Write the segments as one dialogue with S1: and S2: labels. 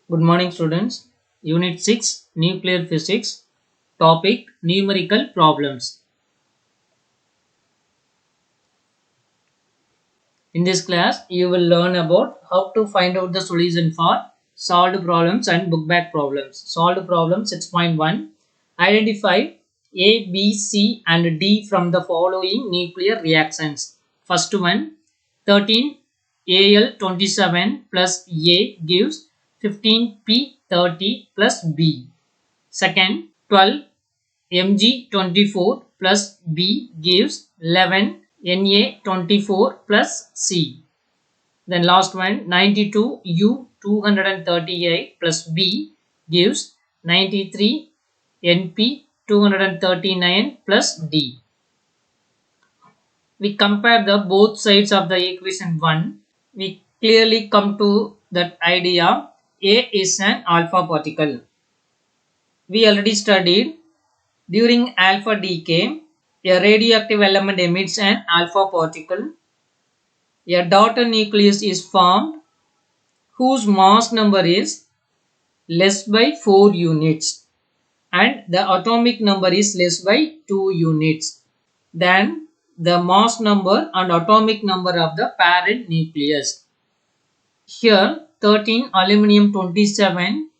S1: Good morning, students. Unit 6 Nuclear Physics. Topic Numerical Problems. In this class, you will learn about how to find out the solution for solved problems and book back problems. Solved problem 6.1. Identify A, B, C, and D from the following nuclear reactions. First one 13 Al27 plus A gives 15P30 plus B. Second, 12 Mg24 plus B gives 11 Na24 plus C. Then last one, 92 U238 plus B gives 93 Np239 plus D. We compare the both sides of the equation 1. We clearly come to that idea A is an alpha particle. We already studied during alpha decay, a radioactive element emits an alpha particle. A daughter nucleus is formed whose mass number is less by 4 units and the atomic number is less by 2 units than the mass number and atomic number of the parent nucleus. Here 13 aluminum 27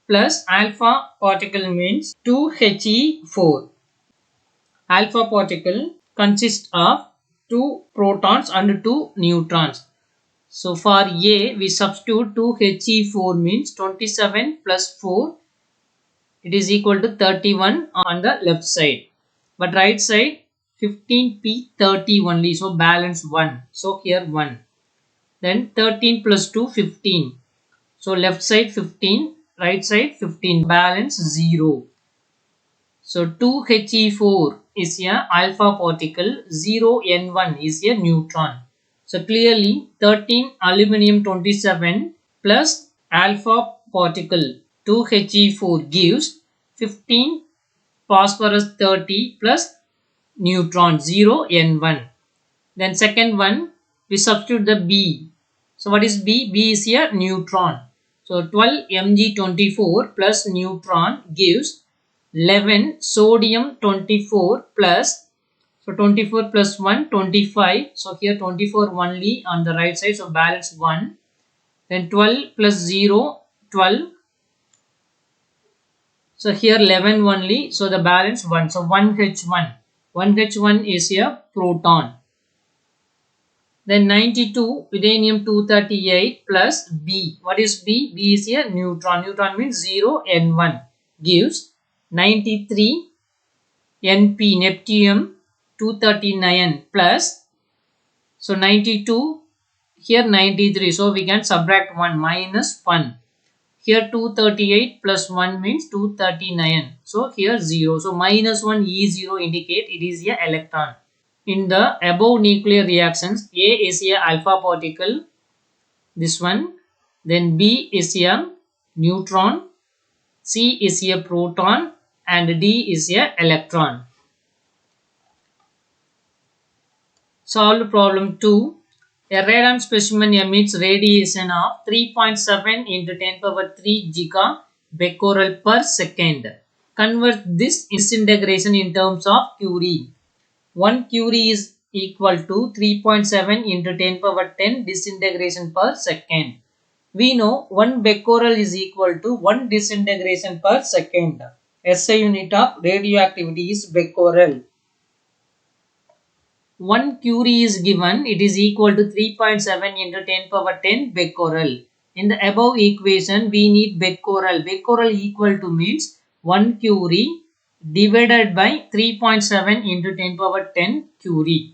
S1: plus alpha particle means 2He4. Alpha particle consists of 2 protons and 2 neutrons. So for A, we substitute 2He4 means 27 plus 4. It is equal to 31 on the left side. But right side 15P30 only. So balance 1. So here 1. Then 13 plus 2 15. So left side 15. Right side 15. Balance 0. So 2He4 is a alpha particle, 0N1 is a neutron. So clearly 13 aluminum 27 plus alpha particle 2He4 gives 15 phosphorus 30 plus neutron 0N1. Then second one we substitute the B. So what is B? B is a neutron. So 12 Mg24 plus neutron gives 11 sodium 24 plus, so 24 plus 1 25, so here 24 only on the right side, so balance 1. Then 12 plus 0 12, so here 11 only, so the balance 1, so 1H1 is a proton. Then 92 uranium 238 plus B. What is B? B is a neutron. Neutron means 0N1 gives 93 Np Neptunium 239 plus, so 92, here 93, so we can subtract 1 minus 1. Here 238 plus 1 means 239, so here 0, so minus 1 E0 indicate it is a electron. In the above nuclear reactions, A is a alpha particle, this one, then B is a neutron, C is a proton, and D is a electron. Solved problem 2. A radon specimen emits radiation of 3.7 into 10 power 3 gigabecquerel per second. Convert this disintegration in terms of Curie. 1 Curie is equal to 3.7 into 10 power 10 disintegration per second. We know 1 becquerel is equal to 1 disintegration per second. SI unit of radioactivity is becquerel. 1 Curie is given, it is equal to 3.7 into 10 power 10 becquerel. In the above equation, we need becquerel. Becquerel equal to means 1 Curie divided by 3.7 into 10 power 10 Curie.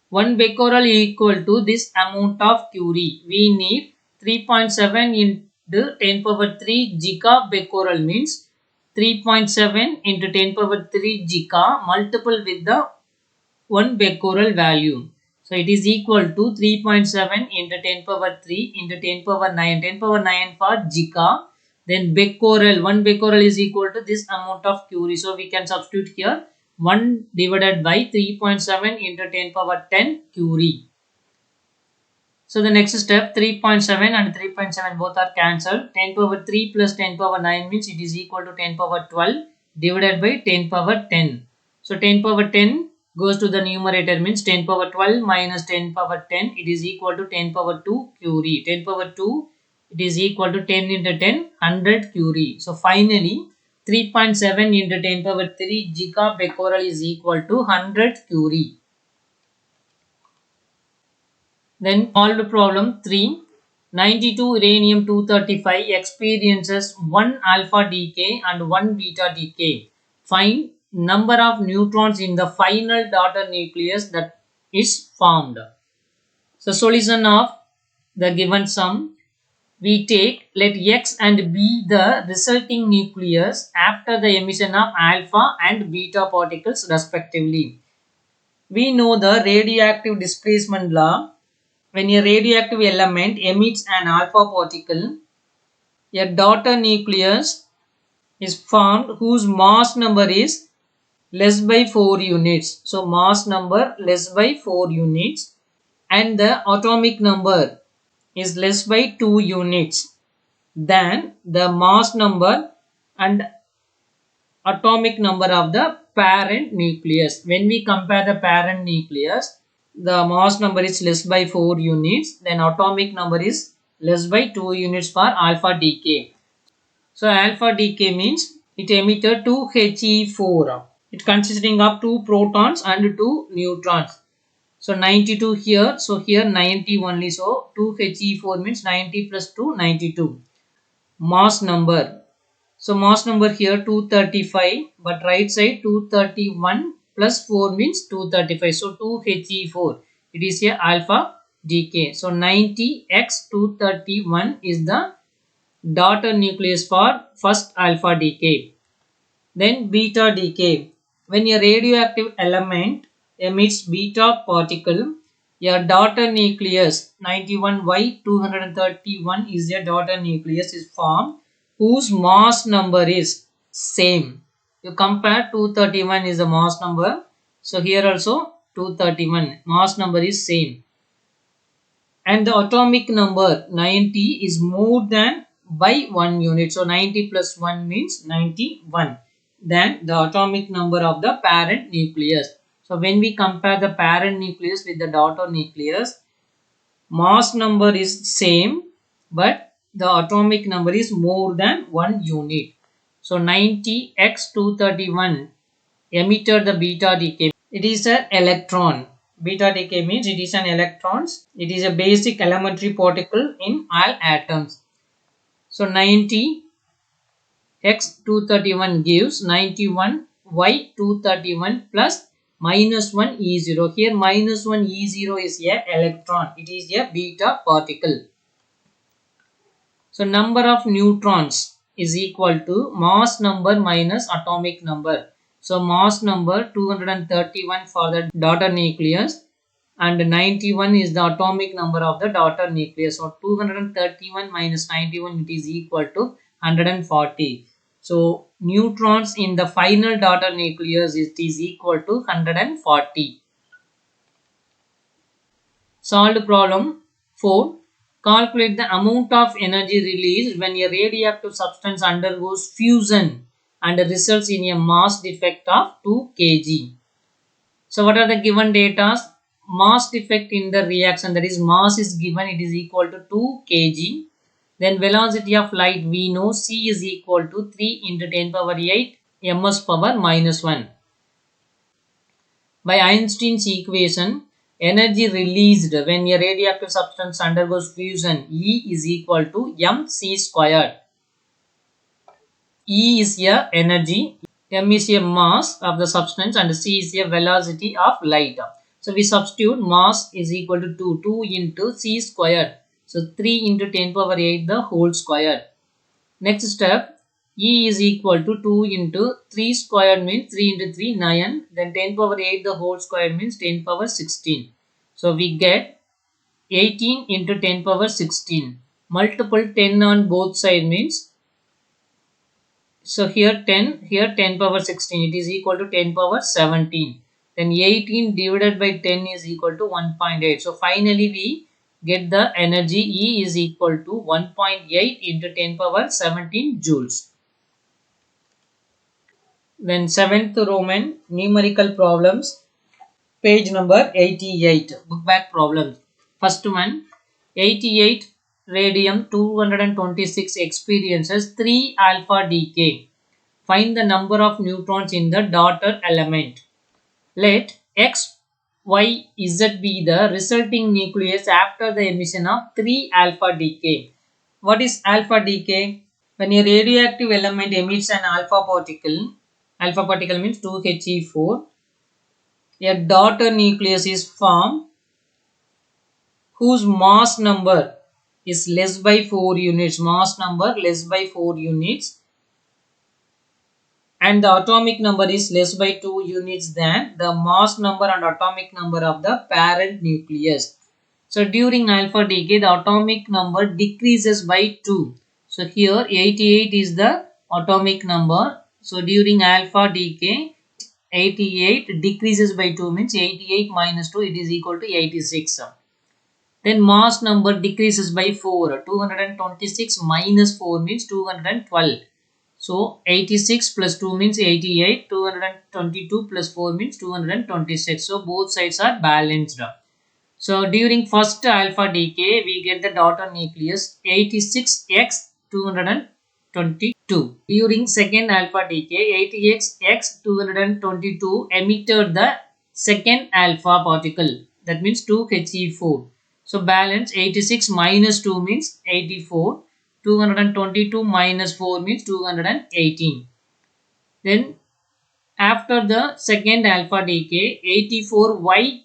S1: 1 becquerel equal to this amount of Curie. We need 3.7 into 10 power 3 gigabecquerel means 3.7 into 10 power 3 giga multiple with the 1 becquerel value. So it is equal to 3.7 into 10 power 3 into 10 power 9. 10 power 9 for giga. Then becquerel. 1 becquerel is equal to this amount of Curie. So we can substitute here 1 divided by 3.7 into 10 power 10 Curie. So the next step 3.7 and 3.7 both are cancelled. 10 power 3 plus 10 power 9 means it is equal to 10 power 12 divided by 10 power 10. So 10 power 10 goes to the numerator means 10 power 12 minus 10 power 10, it is equal to 10 power 2 curie. 10 power 2, it is equal to 10 into 10, 100 curie. So finally 3.7 into 10 power 3 gigabecquerel is equal to 100 curie. Then solved problem 3. 92 uranium 235 experiences 1 alpha decay and 1 beta decay. Find number of neutrons in the final daughter nucleus that is formed. So solution of the given sum, we take let X and be the resulting nucleus after the emission of alpha and beta particles respectively. We know the radioactive displacement law. When a radioactive element emits an alpha particle, a daughter nucleus is formed whose mass number is less by 4 units. So mass number less by 4 units and the atomic number is less by 2 units than the mass number and atomic number of the parent nucleus. When we compare the parent nucleus, the mass number is less by 4 units, then atomic number is less by 2 units for alpha decay. So alpha decay means it emitted 2 He4. It consisting of 2 protons and 2 neutrons. So 92 here, so here 90 only. So 2 He4 means 90 plus 2, 92. Mass number. So mass number here 235, but right side 231 plus 4 means 235. So 2 He4. It is a alpha decay. So 90x 231 is the daughter nucleus for first alpha decay. Then beta decay. When a radioactive element emits beta particle, a daughter nucleus 91Y231 is a daughter nucleus is formed whose mass number is same. You compare 231 is the mass number. So here also 231 mass number is same. And the atomic number 90 is more than by 1 unit. So 90 plus 1 means 91. Then the atomic number of the parent nucleus. So when we compare the parent nucleus with the daughter nucleus, mass number is same but the atomic number is more than 1 unit. So 90x231 emitted the beta decay. It is an electron. Beta decay means it is an electron. It is a basic elementary particle in all atoms. So 90x231 gives 91y231 plus minus 1 E0. Here minus 1 E0 is a electron. It is a beta particle. So number of neutrons is equal to mass number minus atomic number. So mass number 231 for the daughter nucleus and 91 is the atomic number of the daughter nucleus. So 231 minus 91 it is equal to 140. So neutrons in the final daughter nucleus it is equal to 140. Solved problem 4. Calculate the amount of energy released when a radioactive substance undergoes fusion and results in a mass defect of 2 kg. So what are the given data? Mass defect in the reaction, that is mass is given, it is equal to 2 kg. Then velocity of light we know c is equal to 3 into 10 power 8 ms power minus 1. By Einstein's equation, energy released when a radioactive substance undergoes fusion E is equal to mc squared. E is a energy, m is a mass of the substance and c is a velocity of light. So we substitute mass is equal to 2 into c squared. So 3 into 10 power 8 the whole square. Next step, E is equal to 2 into 3 squared means 3 into 3 9. Then 10 power 8 the whole square means 10 power 16. So we get 18 into 10 power 16. Multiple 10 on both sides means, so here 10, here 10 power 16. It is equal to 10 power 17. Then 18 divided by 10 is equal to 1.8. So finally we get the energy E is equal to 1.8 into 10 power 17 joules. Then 7th Roman numerical problems, page number 88, book back problems. First one, 88 radium 226 experiences 3 alpha decay. Find the number of neutrons in the daughter element. Let X, Y, Z be the resulting nucleus after the emission of 3 alpha decay. What is alpha decay? When a radioactive element emits an alpha particle means 2He4, a daughter nucleus is formed whose mass number is less by 4 units, and the atomic number is less by 2 units than the mass number and atomic number of the parent nucleus. So during alpha decay, the atomic number decreases by 2. So here 88 is the atomic number. So during alpha decay, 88 decreases by 2 means 88 minus 2, it is equal to 86. Then mass number decreases by 4. 226 minus 4 means 212. So 86 plus 2 means 88. 222 plus 4 means 226. So both sides are balanced. So during first alpha decay, we get the daughter nucleus 86x 222. During second alpha decay, 80x 222 emitted the second alpha particle. That means 2He4. So balance 86 minus 2 means 84. 222 minus 4 means 218. Then after the second alpha decay, 84y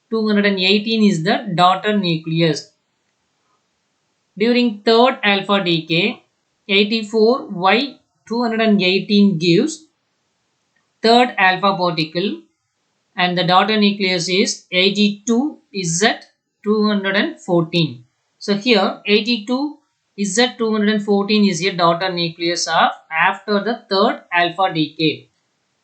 S1: 218 is the daughter nucleus. During third alpha decay, 84y 218 gives third alpha particle and the daughter nucleus is 82z 214. So here 82z 214 is a daughter nucleus of after the third alpha decay.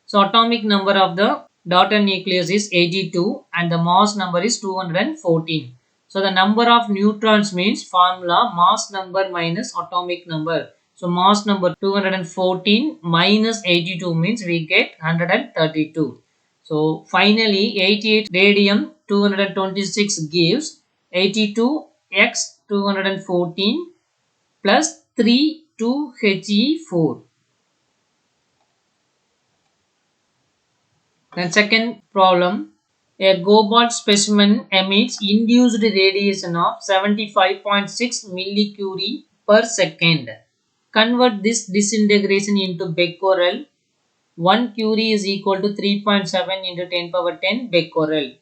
S1: So atomic number of the daughter nucleus is 82 and the mass number is 214. So the number of neutrons means formula mass number minus atomic number. So mass number 214 minus 82 means we get 132. So finally 88 radium 226 gives 82x 214 plus 3 2He4. Then second problem, a cobalt specimen emits induced radiation of 75.6 millicurie per second. Convert this disintegration into becquerel. 1 curie is equal to 3.7 into 10 power 10 becquerel.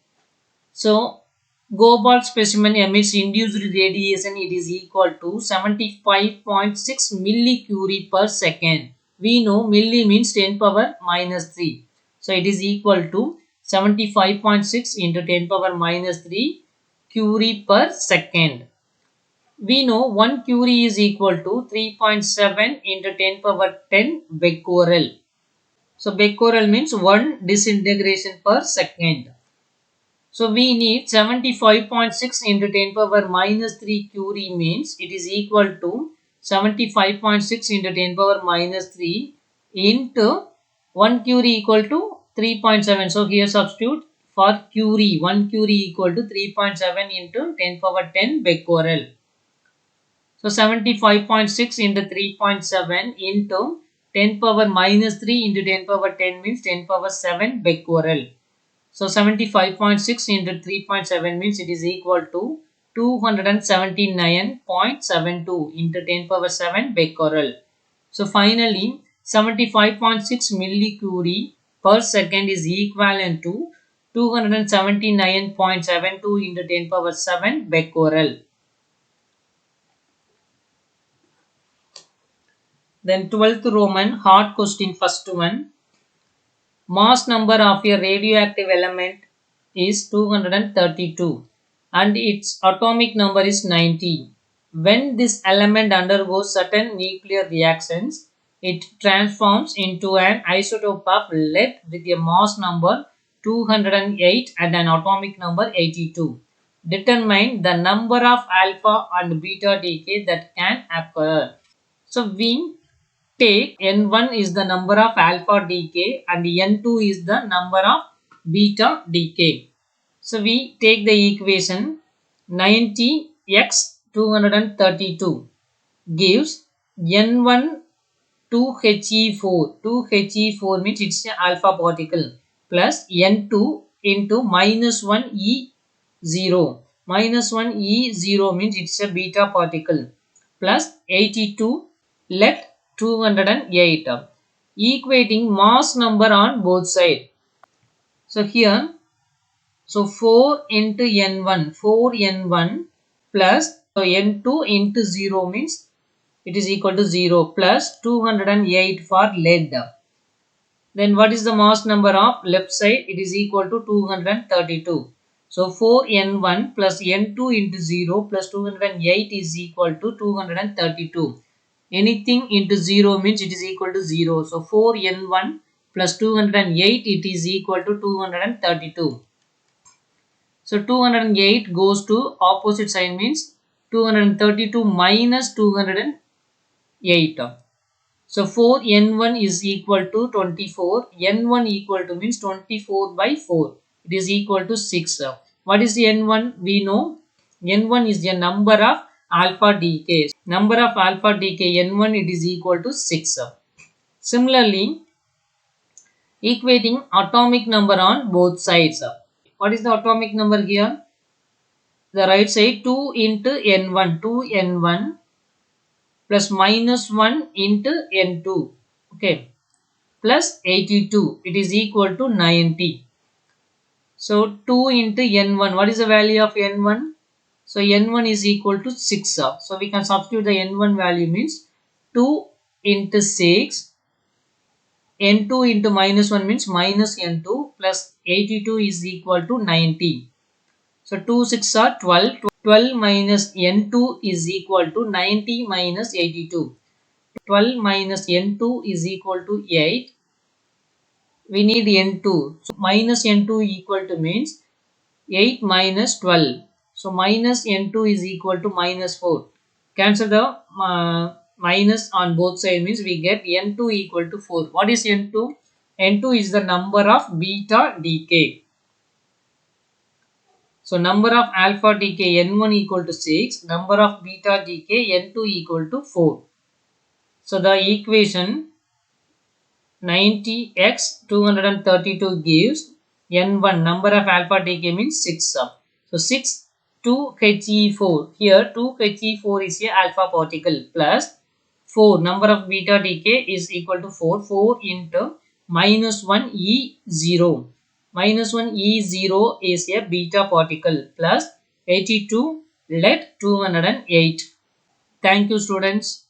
S1: So cobalt specimen emits induced radiation, it is equal to 75.6 millicurie per second. We know milli means 10 power minus 3. So it is equal to 75.6 into 10 power minus 3 curie per second. We know 1 curie is equal to 3.7 into 10 power 10 becquerel. So becquerel means 1 disintegration per second. So we need 75.6 into 10 power minus 3 curie means it is equal to 75.6 into 10 power minus 3 into 1 curie equal to 3.7. So here substitute for curie. 1 curie equal to 3.7 into 10 power 10 becquerel. So 75.6 into 3.7 into 10 power minus 3 into 10 power 10 means 10 power 7 becquerel. So 75.6 into 3.7 means it is equal to 279.72 into 10 power 7 becquerel. So finally 75.6 millicurie per second is equivalent to 279.72 into 10 power 7 becquerel. Then 12th Roman hard question, first one. Mass number of a radioactive element is 232 and its atomic number is 90. When this element undergoes certain nuclear reactions, it transforms into an isotope of lead with a mass number 208 and an atomic number 82. determine the number of alpha and beta decay that can occur. So we take n1 is the number of alpha decay and n2 is the number of beta decay. So we take the equation 90x232 gives n1 2He4. 2He4 means it's an alpha particle plus n2 into minus 1E0. Minus 1E0 means it's a beta particle plus 82 let 208. Equating mass number on both sides. So here, so 4 into n1, 4n1 plus so n2 into 0 means it is equal to 0 plus 208 for lead. Then what is the mass number of left side? It is equal to 232. So 4n1 plus n2 into 0 plus 208 is equal to 232. Anything into 0 means it is equal to 0. So 4n1 plus 208 it is equal to 232. So 208 goes to opposite sign means 232 minus 208. So 4n1 is equal to 24. n1 equal to means 24 by 4. It is equal to 6. What is the n1? We know n1 is the number of alpha decay. Number of alpha decay n1 it is equal to 6. Similarly, equating atomic number on both sides. What is the atomic number here? The right side 2 into n1. 2n1 plus minus 1 into n2. Okay. Plus 82. It is equal to 90. So 2 into n1. What is the value of n1? So n1 is equal to 6. So we can substitute the n1 value means 2 into 6. n2 into minus 1 means minus n2 plus 82 is equal to 90. So 2 6 are 12. 12 minus n2 is equal to 90 minus 82. 12 minus n2 is equal to 8. We need n2. So minus n2 equal to means 8 minus 12. So minus n2 is equal to minus 4. Cancel the minus on both sides means we get n2 equal to 4. What is n2? n2 is the number of beta decay. So number of alpha decay n1 equal to 6. Number of beta decay n2 equal to 4. So the equation 90x232 gives n1 number of alpha decay means 6. So 6 2He4. Here 2He4 is a alpha particle plus 4 number of beta decay is equal to 4. 4 into minus 1 E0. Minus 1 E0 is a beta particle plus 82 let 208. Thank you students.